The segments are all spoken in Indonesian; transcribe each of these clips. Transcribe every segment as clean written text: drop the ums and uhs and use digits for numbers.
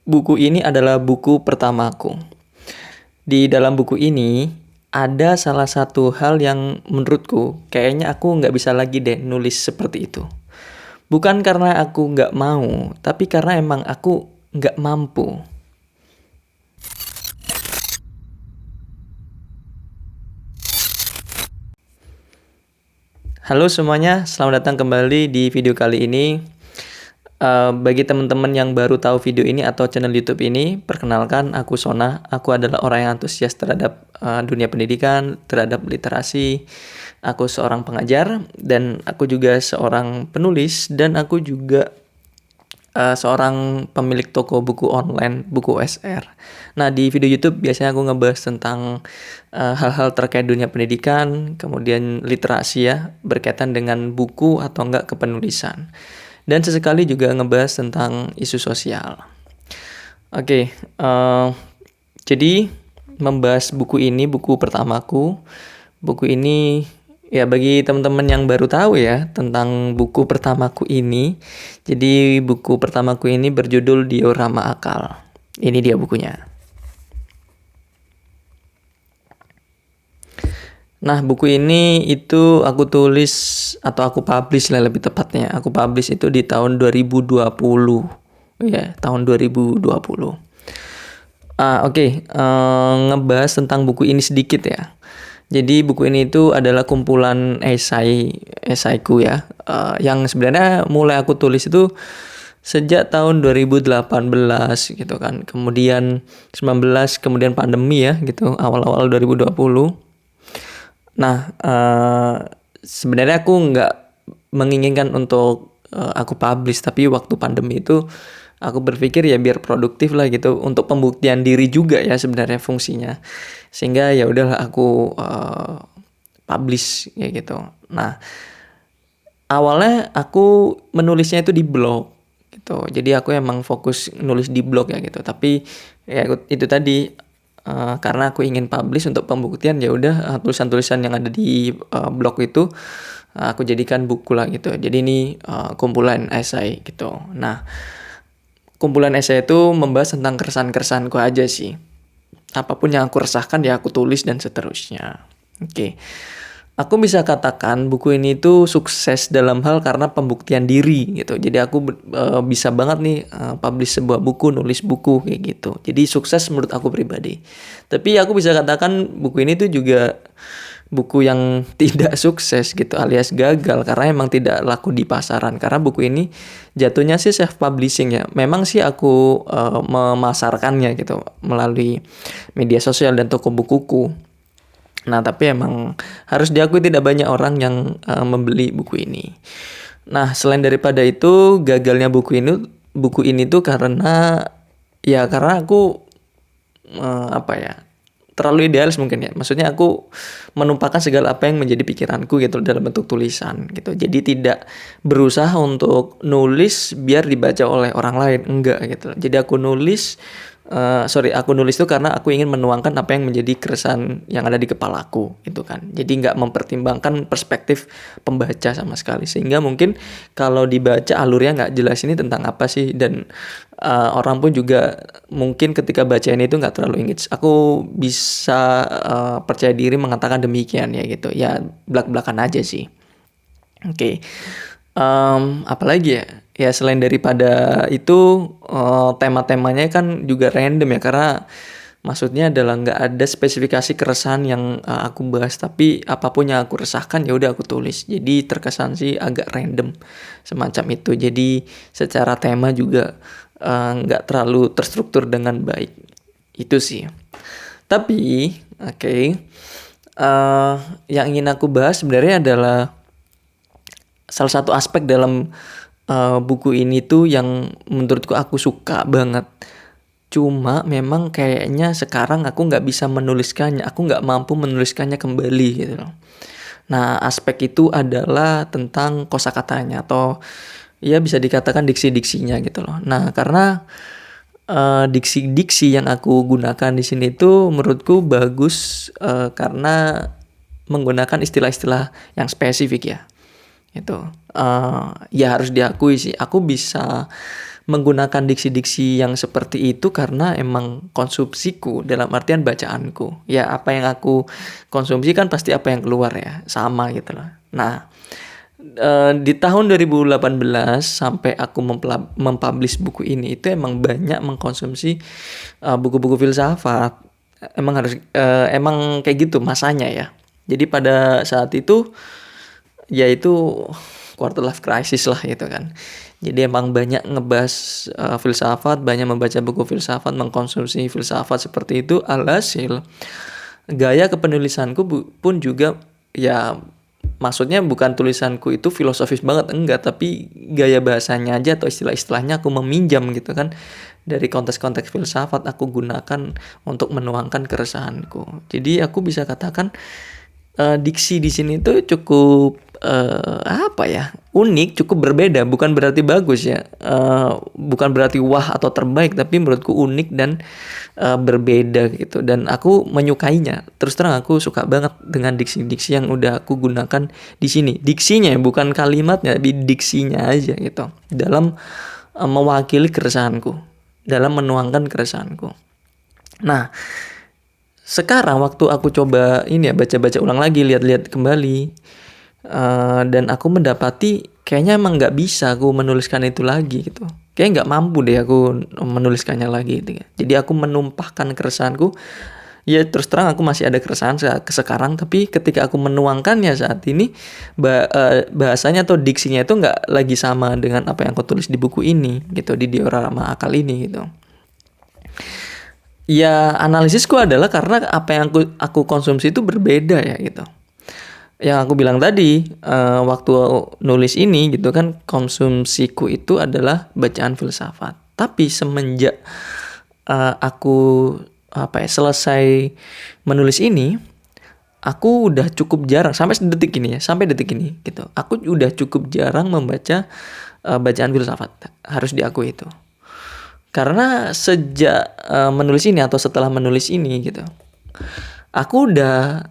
buku ini adalah buku pertamaku. Di dalam buku ini ada salah satu hal yang menurutku kayaknya aku nggak bisa lagi deh nulis seperti itu. Bukan karena aku nggak mau, tapi karena emang aku nggak mampu. Halo semuanya, selamat datang kembali di video kali ini. Bagi teman-teman yang baru tahu video ini atau channel YouTube ini, perkenalkan aku Sona. Aku adalah orang yang antusias terhadap dunia pendidikan, terhadap literasi. Aku seorang pengajar dan aku juga seorang penulis dan aku juga seorang pemilik toko buku online, buku SR. Nah, di video YouTube biasanya aku ngebahas tentang hal-hal terkait dunia pendidikan, kemudian literasi ya, berkaitan dengan buku atau enggak kepenulisan. Dan sesekali juga ngebahas tentang isu sosial. Oke, jadi membahas buku ini, buku pertamaku. Buku ini ya bagi teman-teman yang baru tahu ya tentang buku pertamaku ini. Jadi buku pertamaku ini berjudul Diorama Akal. Ini dia bukunya. Nah, buku ini itu aku tulis atau aku publish lah lebih tepatnya. Aku publish itu di tahun 2020. Ya, tahun 2020. Oke, ngebahas tentang buku ini sedikit ya. Jadi buku ini itu adalah kumpulan esaiku ya, yang sebenarnya mulai aku tulis itu sejak tahun 2018 gitu kan. Kemudian 19, kemudian pandemi ya gitu, awal-awal 2020. Nah, sebenarnya aku nggak menginginkan untuk aku publish, tapi waktu pandemi itu aku berpikir ya biar produktif lah gitu untuk pembuktian diri juga ya sebenarnya fungsinya. Sehingga ya udahlah aku publish kayak gitu. Nah, awalnya aku menulisnya itu di blog gitu. Jadi aku emang fokus nulis di blog ya gitu. Tapi ya itu tadi karena aku ingin publish untuk pembuktian ya udah tulisan-tulisan yang ada di blog itu aku jadikan buku lah gitu. Jadi ini kumpulan esai gitu. Nah, kumpulan esai itu membahas tentang keresahan-keresahanku aja sih. Apapun yang aku resahkan ya aku tulis dan seterusnya. Oke. Aku bisa katakan buku ini tuh sukses dalam hal karena pembuktian diri gitu. Jadi aku bisa banget nih publish sebuah buku, nulis buku kayak gitu. Jadi sukses menurut aku pribadi. Tapi aku bisa katakan buku ini tuh juga buku yang tidak sukses gitu alias gagal karena emang tidak laku di pasaran. Karena buku ini jatuhnya sih self publishing ya. Memang sih aku memasarkannya gitu melalui media sosial dan toko bukuku. Nah, tapi emang harus diakui tidak banyak orang yang membeli buku ini. Nah, selain daripada itu, gagalnya buku ini tuh karena aku apa ya? Terlalu idealis mungkin ya. Maksudnya aku menumpahkan segala apa yang menjadi pikiranku gitu dalam bentuk tulisan gitu. Jadi tidak berusaha untuk nulis biar dibaca oleh orang lain, enggak gitu. Jadi aku nulis itu karena aku ingin menuangkan apa yang menjadi keresahan yang ada di kepalaku gitu kan. Jadi nggak mempertimbangkan perspektif pembaca sama sekali. Sehingga mungkin kalau dibaca alurnya nggak jelas ini tentang apa sih. Dan orang pun juga mungkin ketika baca ini itu nggak terlalu engage. Aku bisa percaya diri mengatakan demikian ya gitu. Ya belak-belakan aja sih. Oke. Apalagi ya? Ya selain daripada itu tema-temanya kan juga random ya karena maksudnya adalah nggak ada spesifikasi keresahan yang aku bahas, tapi apapun yang aku resahkan ya udah aku tulis. Jadi terkesan sih agak random semacam itu. Jadi secara tema juga nggak terlalu terstruktur dengan baik. Itu sih. Tapi yang ingin aku bahas sebenarnya adalah salah satu aspek dalam buku ini tuh yang menurutku aku suka banget. Cuma memang kayaknya sekarang aku nggak bisa menuliskannya. Aku nggak mampu menuliskannya kembali gitu loh. Nah, aspek itu adalah tentang kosakatanya atau ya bisa dikatakan diksi-diksinya gitu loh. Nah, karena diksi-diksi yang aku gunakan di sini tuh menurutku bagus karena menggunakan istilah-istilah yang spesifik ya. Itu ya harus diakui sih aku bisa menggunakan diksi-diksi yang seperti itu karena emang konsumsiku, dalam artian bacaanku. Ya apa yang aku konsumsi kan pasti apa yang keluar ya, sama gitu loh. Nah, di tahun 2018 sampai aku mempublish buku ini itu emang banyak mengkonsumsi buku-buku filsafat. Emang kayak gitu masanya ya. Jadi pada saat itu yaitu quarter life crisis lah gitu kan. Jadi emang banyak ngebahas filsafat, banyak membaca buku filsafat, mengkonsumsi filsafat seperti itu. Alhasil gaya kepenulisanku pun juga ya, maksudnya bukan tulisanku itu filosofis banget, enggak, tapi gaya bahasanya aja atau istilah-istilahnya aku meminjam gitu kan dari konteks-konteks filsafat, aku gunakan untuk menuangkan keresahanku. Jadi aku bisa katakan diksi di sini tuh cukup unik, cukup berbeda, bukan berarti bagus ya, bukan berarti wah atau terbaik, tapi menurutku unik dan berbeda gitu, dan aku menyukainya. Terus terang aku suka banget dengan diksi-diksi yang udah aku gunakan di sini, diksinya bukan kalimatnya, tapi diksinya aja gitu, dalam mewakili keresahanku, dalam menuangkan keresahanku. Nah, sekarang waktu aku coba ini ya, baca-baca ulang lagi, lihat-lihat kembali, dan aku mendapati kayaknya emang nggak bisa aku menuliskan itu lagi gitu. Kayaknya nggak mampu deh aku menuliskannya lagi gitu. Jadi aku menumpahkan keresahanku. Ya terus terang aku masih ada keresahan sekarang, tapi ketika aku menuangkannya saat ini, bahasanya atau diksinya itu nggak lagi sama dengan apa yang aku tulis di buku ini gitu, di diorama akal ini gitu. Ya analisisku adalah karena apa yang aku konsumsi itu berbeda ya gitu. Yang aku bilang tadi, waktu nulis ini gitu kan, konsumsiku itu adalah bacaan filsafat. Tapi semenjak aku selesai menulis ini, aku udah cukup jarang sampai detik ini gitu. Aku udah cukup jarang membaca bacaan filsafat, harus diakui itu. Karena sejak menulis ini atau setelah menulis ini gitu, aku udah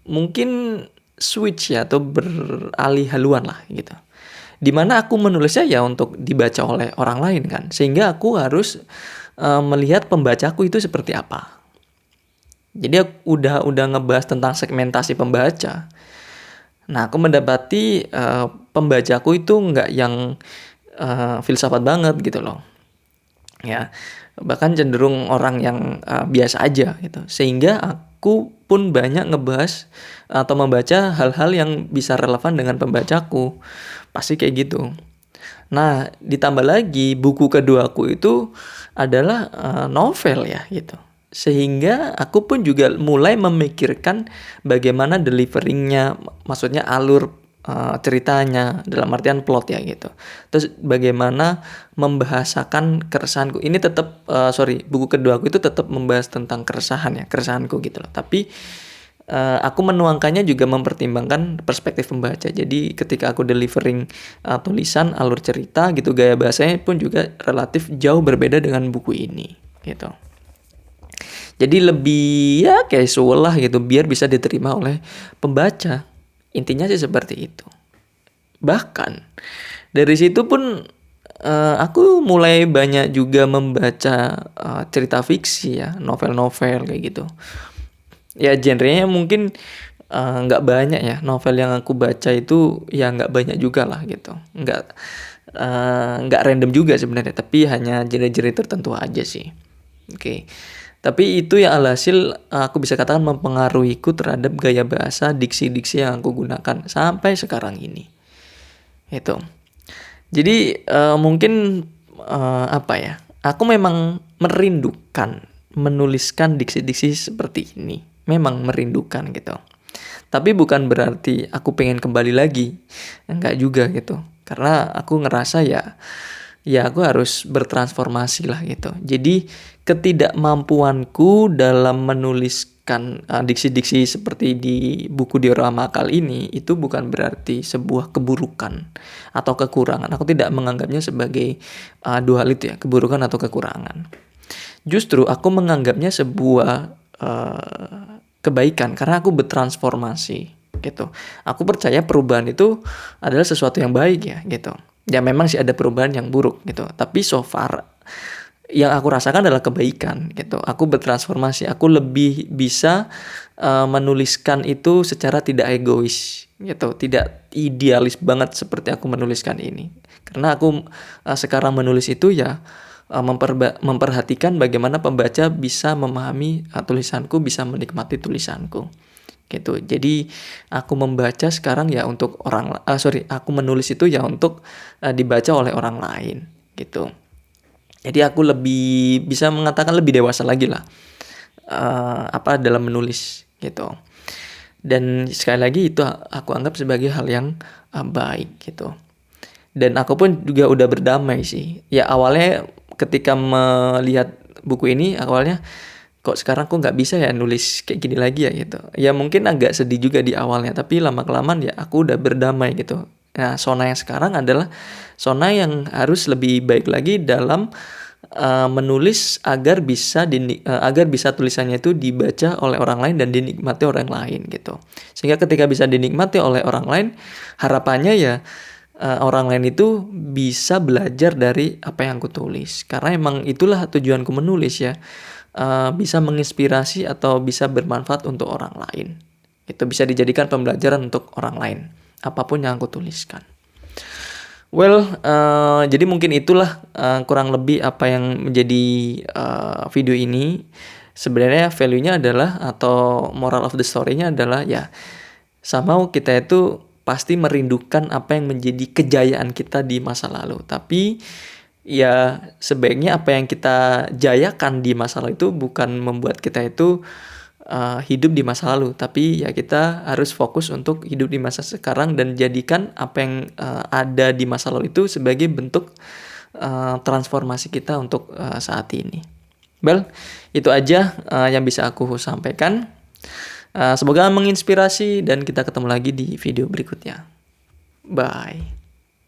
mungkin switch ya, atau beralih haluan lah gitu. Dimana aku menulisnya ya untuk dibaca oleh orang lain kan, sehingga aku harus melihat pembacaku itu seperti apa. Jadi aku udah ngebahas tentang segmentasi pembaca. Nah, aku mendapati pembacaku itu nggak yang filsafat banget gitu loh. Ya, bahkan cenderung orang yang biasa aja gitu. Sehingga aku pun banyak ngebahas atau membaca hal-hal yang bisa relevan dengan pembacaku. Pasti kayak gitu. Nah, ditambah lagi buku keduaku itu adalah novel ya gitu. Sehingga aku pun juga mulai memikirkan bagaimana deliveringnya, maksudnya alur ceritanya, dalam artian plot ya gitu. Terus bagaimana membahasakan keresahanku. Ini tetap buku kedua aku itu tetap membahas tentang keresahanku gitu loh. Tapi aku menuangkannya juga mempertimbangkan perspektif pembaca. Jadi ketika aku delivering tulisan, alur cerita gitu, gaya bahasanya pun juga relatif jauh berbeda dengan buku ini gitu. Jadi lebih ya casual lah gitu, biar bisa diterima oleh pembaca. Intinya sih seperti itu. Bahkan dari situ pun aku mulai banyak juga membaca cerita fiksi ya, novel-novel kayak gitu. Ya genrenya mungkin nggak banyak ya, novel yang aku baca itu ya nggak banyak juga lah gitu. Nggak random juga sebenarnya, tapi hanya genre-genre tertentu aja sih. Oke. Tapi itu yang alhasil aku bisa katakan mempengaruhiku terhadap gaya bahasa, diksi-diksi yang aku gunakan sampai sekarang ini. Itu. Jadi mungkin aku memang merindukan menuliskan diksi-diksi seperti ini. Memang merindukan gitu. Tapi bukan berarti aku pengen kembali lagi. Enggak juga gitu. Karena aku ngerasa ya aku harus bertransformasi lah gitu. Jadi ketidakmampuanku dalam menuliskan diksi-diksi seperti di buku diorama akal ini itu bukan berarti sebuah keburukan atau kekurangan. Aku tidak menganggapnya sebagai dua hal itu ya, keburukan atau kekurangan. Justru aku menganggapnya sebuah kebaikan karena aku bertransformasi gitu. Aku percaya perubahan itu adalah sesuatu yang baik ya gitu. Ya memang sih ada perubahan yang buruk gitu. Tapi so far yang aku rasakan adalah kebaikan gitu. Aku bertransformasi, aku lebih bisa menuliskan itu secara tidak egois gitu, tidak idealis banget seperti aku menuliskan ini. Karena aku sekarang menulis itu ya memperhatikan bagaimana pembaca bisa memahami tulisanku, bisa menikmati tulisanku gitu. Jadi aku membaca sekarang ya untuk aku menulis itu ya untuk dibaca oleh orang lain gitu. Jadi aku lebih bisa mengatakan lebih dewasa lagi lah dalam menulis gitu. Dan sekali lagi itu aku anggap sebagai hal yang baik gitu. Dan aku pun juga udah berdamai sih. Ya awalnya ketika melihat buku ini awalnya kok sekarang aku nggak bisa ya nulis kayak gini lagi ya gitu. Ya mungkin agak sedih juga di awalnya, tapi lama-kelamaan ya aku udah berdamai gitu. Nah, Sona yang sekarang adalah Sona yang harus lebih baik lagi dalam menulis agar bisa tulisannya itu dibaca oleh orang lain dan dinikmati orang lain gitu. Sehingga ketika bisa dinikmati oleh orang lain, harapannya ya orang lain itu bisa belajar dari apa yang aku tulis. Karena emang itulah tujuanku menulis ya. Bisa menginspirasi atau bisa bermanfaat untuk orang lain. Itu bisa dijadikan pembelajaran untuk orang lain. Apapun yang aku tuliskan. Well, jadi mungkin itulah kurang lebih apa yang menjadi video ini. Sebenarnya value-nya adalah atau moral of the story-nya adalah ya somehow kita itu pasti merindukan apa yang menjadi kejayaan kita di masa lalu. Tapi ya sebaiknya apa yang kita jayakan di masa lalu itu bukan membuat kita itu hidup di masa lalu, tapi ya kita harus fokus untuk hidup di masa sekarang dan jadikan apa yang ada di masa lalu itu sebagai bentuk transformasi kita untuk saat ini. Well, itu aja yang bisa aku sampaikan. Semoga menginspirasi dan kita ketemu lagi di video berikutnya. Bye.